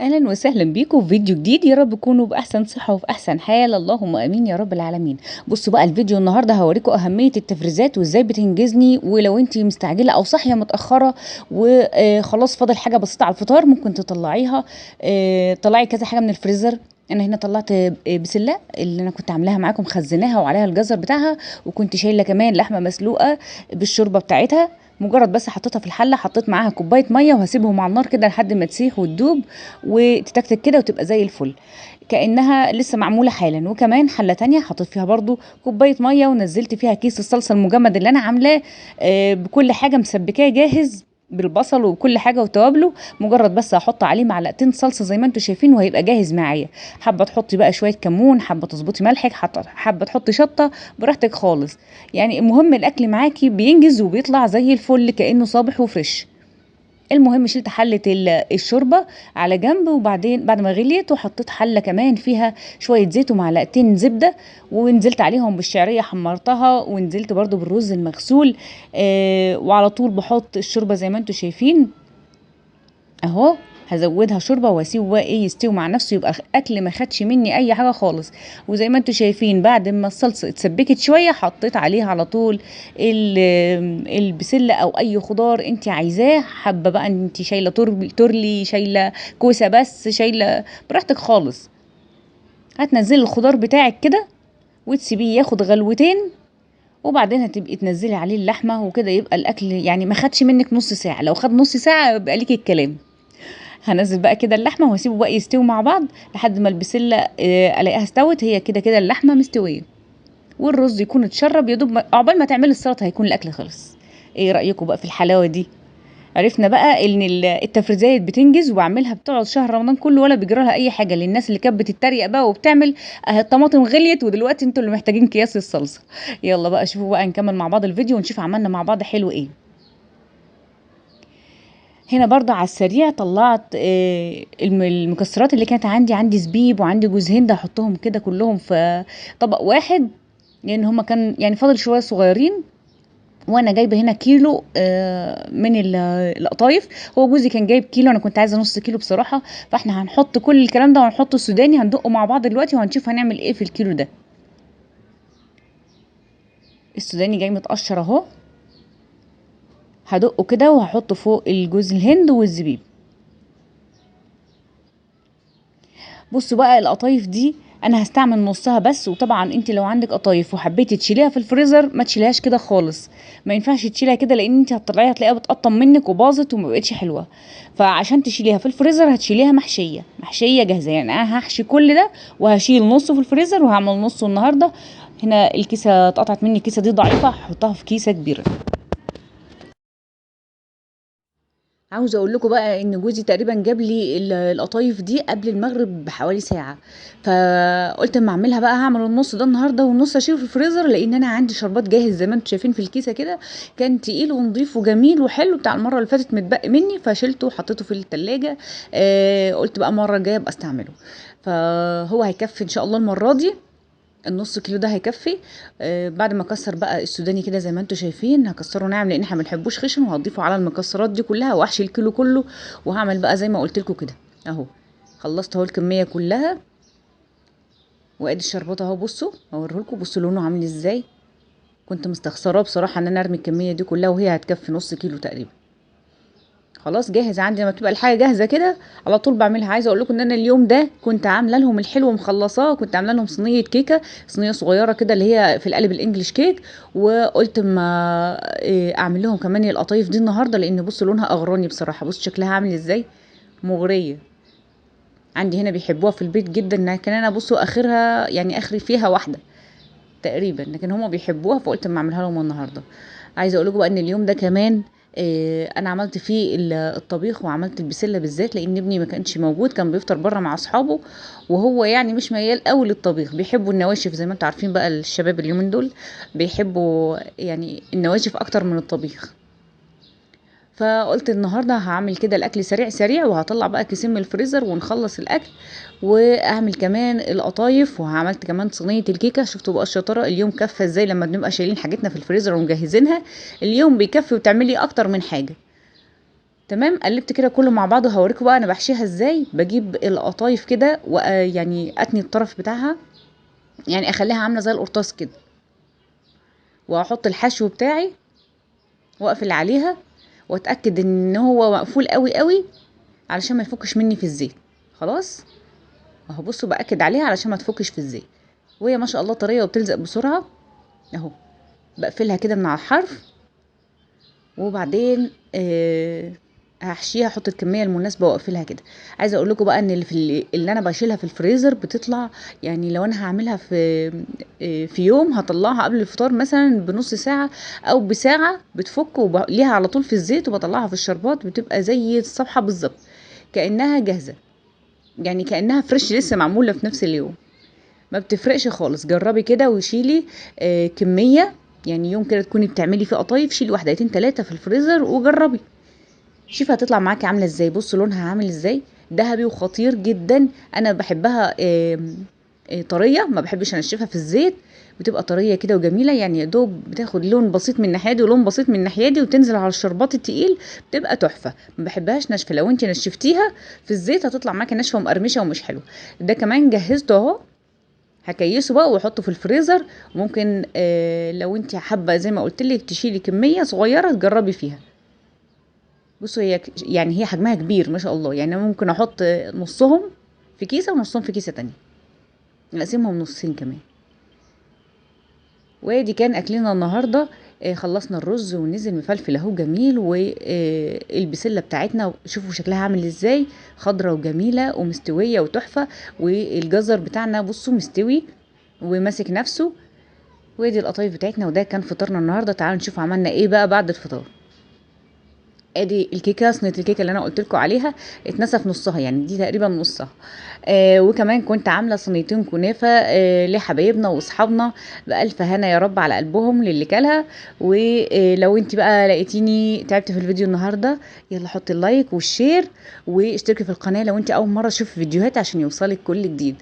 اهلا وسهلا بيكم في فيديو جديد. يا رب تكونوا باحسن صحه وفي احسن حال، اللهم امين يا رب العالمين. بصوا بقى الفيديو النهارده هوريكم اهميه التفريزات وازاي بتنجزني، ولو انت مستعجله او صاحيه متاخره وخلاص فاضل حاجه بسيطه على الفطار ممكن تطلعيها. طلعي كذا حاجه من الفريزر. انا هنا طلعت بسله اللي انا كنت عاملاها معاكم، خزناها وعليها الجزر بتاعها، وكنت شايله كمان لحمه مسلوقه بالشوربه بتاعتها. مجرد بس حطيتها في الحله، حطيت معاها كوبايه ميه وهسيبهم على النار كده لحد ما تسيح وتدوب وتتكتك كده وتبقى زي الفل كأنها لسه معمولة حالا. وكمان حلة تانية حطيت فيها برضو كوباية مية ونزلت فيها كيس الصلصة المجمد اللي أنا عاملاه بكل حاجة مسبكاه جاهز بالبصل وكل حاجه وتوابله. مجرد بس احط عليه معلقتين صلصه زي ما انتم شايفين وهيبقى جاهز معايا. حابه تحطي بقى شويه كمون، حابه تظبطي ملحك، حابه تحطي شطه، براحتك خالص. يعني المهم الاكل معاكي بينجز وبيطلع زي الفل كانه صابح وفريش. المهم شلت حلة الشوربة على جنب، وبعدين بعد ما غليت وحطيت حلة كمان فيها شوية زيت ومعلقتين زبدة، ونزلت عليهم بالشعرية حمرتها، ونزلت برضو بالرز المغسول. وعلى طول بحط الشوربة زي ما انتوا شايفين اهو. هزودها شوربه واسيبه بقى ايه يستوي مع نفسه، يبقى اكل ما خدش مني اي حاجه خالص. وزي ما انتوا شايفين بعد ما الصلصه اتسبكت شويه حطيت عليها على طول البسله او اي خضار انت عايزاه. حابه بقى انت شايله تورلي، شايله كوسه، بس شايله براحتك خالص. هتنزلي الخضار بتاعك كده وتسيبيه ياخد غلوتين، وبعدين هتبقي تنزلي عليه اللحمه وكده يبقى الاكل يعني ما خدش منك نص ساعه. لو خد نص ساعه يبقى ليكي الكلام. هنزل بقى كده اللحمه وهسيبه بقى يستوي مع بعض لحد ما البسله الاقيها استوت. هي كده كده اللحمه مستويه والرز يكون اتشرب يا دوب، عقبال ما تعملي السلطه هيكون الاكل خلص. ايه رايكم بقى في الحلاوه دي؟ عرفنا بقى ان التفريزات بتنجز، وبعملها بتقعد شهر رمضان كله ولا بيجرى لها اي حاجه. للناس اللي كانت بتتريق بقى وبتعمل الطماطم غليت ودلوقتي انتوا اللي محتاجين اكياس الصلصه. يلا بقى شوفوا بقى، نكمل مع بعض الفيديو ونشوف عملنا مع بعض حلو ايه. هنا برضه على السريع طلعت المكسرات اللي كانت عندي زبيب وعندي جوز هند، هحطهم كده كلهم في طبق واحد لان هما كان يعني فاضل شويه صغيرين. وانا جايبه هنا كيلو من القطايف. هو جوزي كان جايب كيلو، انا كنت عايزه نص كيلو بصراحه. فاحنا هنحط كل الكلام ده وهنحطه السوداني، هندقه مع بعض دلوقتي وهنشوف هنعمل ايه في الكيلو ده. السوداني جاي متقشر اهو، هدقه كده وهحطه فوق الجوز الهند والزبيب. بصوا بقى القطايف دي انا هستعمل نصها بس، وطبعا انت لو عندك قطايف وحبيتي تشيليها في الفريزر ما تشيلهاش كده خالص. ما ينفعش تشيلها كده لان انت هتطلعيها هتلاقيها بتقطم منك وباظت وما بقتش حلوه. فعشان تشيليها في الفريزر هتشيليها محشيه جاهزه. يعني انا هحشي كل ده وهشيل نصه في الفريزر وهعمل نصه النهارده. هنا الكيسه اتقطعت مني، الكيسه دي ضعيفه هحطها في كيسه كبيره. عاوزه اقول لكم بقى ان جوزي تقريبا جاب لي القطايف دي قبل المغرب بحوالي ساعه. فقلت اما اعملها بقى هعمل النص ده النهارده والنص اشيله في الفريزر، لان انا عندي شربات جاهز زي ما انتم شايفين في الكيسه كده. كان تقيل ونضيف وجميل وحلو بتاع المره اللي فاتت متبقي مني، فشلته وحطيته في التلاجة. قلت بقى المره الجايه ابقى استعمله. فهو هيكفي ان شاء الله المره دي. النص كيلو ده هيكفي. بعد ما اكسر بقى السوداني كده زي ما انتم شايفين هكسره ناعم لان احنا ما بنحبوش خشن، وهضيفه على المكسرات دي كلها واحشي الكيلو كله. وهعمل بقى زي ما قلت لكم كده اهو. خلصت اهو الكميه كلها، وادي الشربات اهو. بصوا اوريهولكم، بصوا لونه عامل ازاي. كنت مستخسراه بصراحه ان انا ارمي الكميه دي كلها وهي هتكفي نص كيلو تقريبا. خلاص جاهز عندي. لما تبقى الحاجه جاهزه كده على طول بعملها. عايزه اقول لكم ان انا اليوم ده كنت عامله لهم الحلو مخلصاه. كنت عامله لهم صينيه كيكه، صينيه صغيره كده اللي هي في القالب الانجليش كيك. وقلت ما اعمل لهم كمان القطايف دي النهارده، لان بصوا لونها اغراني بصراحه. بصوا شكلها عامل ازاي، مغريه. عندي هنا بيحبوها في البيت جدا، لكن انا بصوا اخرها يعني اخري فيها واحده تقريبا، لكن هما بيحبوها فقلت اما اعملها لهم النهارده. عايزه اقول لكم بقى ان اليوم ده كمان انا عملت فيه الطبيخ، وعملت البسله بالذات لان ابني ما كانش موجود، كان بيفطر بره مع اصحابه. وهو يعني مش ميال قوي للطبيخ، بيحبوا النواشف زي ما انتم عارفين بقى الشباب اليومين دول بيحبوا يعني النواشف اكتر من الطبيخ. فقلت النهارده هعمل كده الاكل سريع سريع، وهطلع بقى كيسين من الفريزر ونخلص الاكل. واعمل كمان القطايف، وعملت كمان صينيه الكيكه. شفتوا بقى الشطاره اليوم كفى ازاي لما بنبقى شايلين حاجتنا في الفريزر ومجهزينها. اليوم بيكفي وتعملي اكتر من حاجه. تمام. قلبت كده كله مع بعضه. هوريكم بقى انا بحشيها ازاي. بجيب القطايف كده يعني اتني الطرف بتاعها، يعني اخليها عامله زي القرطاس كده، واحط الحشو بتاعي واقفل عليها، واتاكد ان هو مقفول قوي قوي علشان ما يفكش مني في الزيت. خلاص اهو، بصوا باكد عليها علشان ما تفكش في الزيت، وهي ما شاء الله طريه وبتلزق بسرعه اهو. بقفلها كده من على الحرف، وبعدين هحشيها، احط الكميه المناسبه واقفلها كده. عايزه اقول لكم بقى ان اللي انا بشيلها في الفريزر بتطلع، يعني لو انا هعملها في يوم هطلعها قبل الفطار مثلا بنص ساعه او بساعه، بتفك وليها على طول في الزيت، وبطلعها في الشربات بتبقى زي الصبحه بالظبط، كانها جاهزه، يعني كانها فريش لسه معموله في نفس اليوم. ما بتفرقش خالص. جربي كده وشيلي كميه، يعني يوم كده تكوني بتعملي فيه قطايف، شيلي واحدتين تلاتة في الفريزر وجربي، شوفي هتطلع معاكي عامله ازاي. بصوا لونها عامل ازاي، ذهبي وخطير جدا. انا بحبها طريه، ما بحبش انشفها في الزيت، بتبقى طريه كده وجميله، يعني يا دوب بتاخد لون بسيط من الناحيه دي ولون بسيط من الناحيه دي، وتنزل على الشربات التقيل، بتبقى تحفه. ما بحبهاش ناشفه، لو انت نشفتيها في الزيت هتطلع معاكي ناشفه ومقرمشه ومش حلوه. ده كمان جهزته اهو، هكيسه بقى واحطه في الفريزر. ممكن لو انت حابه زي ما قلت لك تشيلي كميه صغيره تجربي فيها. بصوا هي يعني هي حجمها كبير ما شاء الله، يعني أنا ممكن احط نصهم في كيسه ونصهم في كيسه تانية، نقسمهم نصين كمان. وادي كان اكلنا النهارده. خلصنا الرز ونزل مفلفل اهو جميل، والبسله بتاعتنا شوفوا شكلها عامل ازاي، خضره وجميله ومستويه وتحفه. والجزر بتاعنا بصوا مستوي وماسك نفسه. وادي القطايف بتاعتنا، وده كان فطارنا النهارده. تعالوا نشوف عملنا ايه بقى بعد الفطار. ادي الكيكه، صينيه الكيكه اللي انا قلت لكم عليها اتنسف نصها، يعني دي تقريبا نصها. وكمان كنت عامله صينيتين كنافه لحبايبنا واصحابنا، بالف هنا يا رب على قلبهم للي كلها. ولو انت بقى لقيتيني تعبت في الفيديو النهارده، يلا حطي اللايك والشير واشتركي في القناه لو انت اول مره تشوفي فيديوهات عشان يوصلك كل جديد.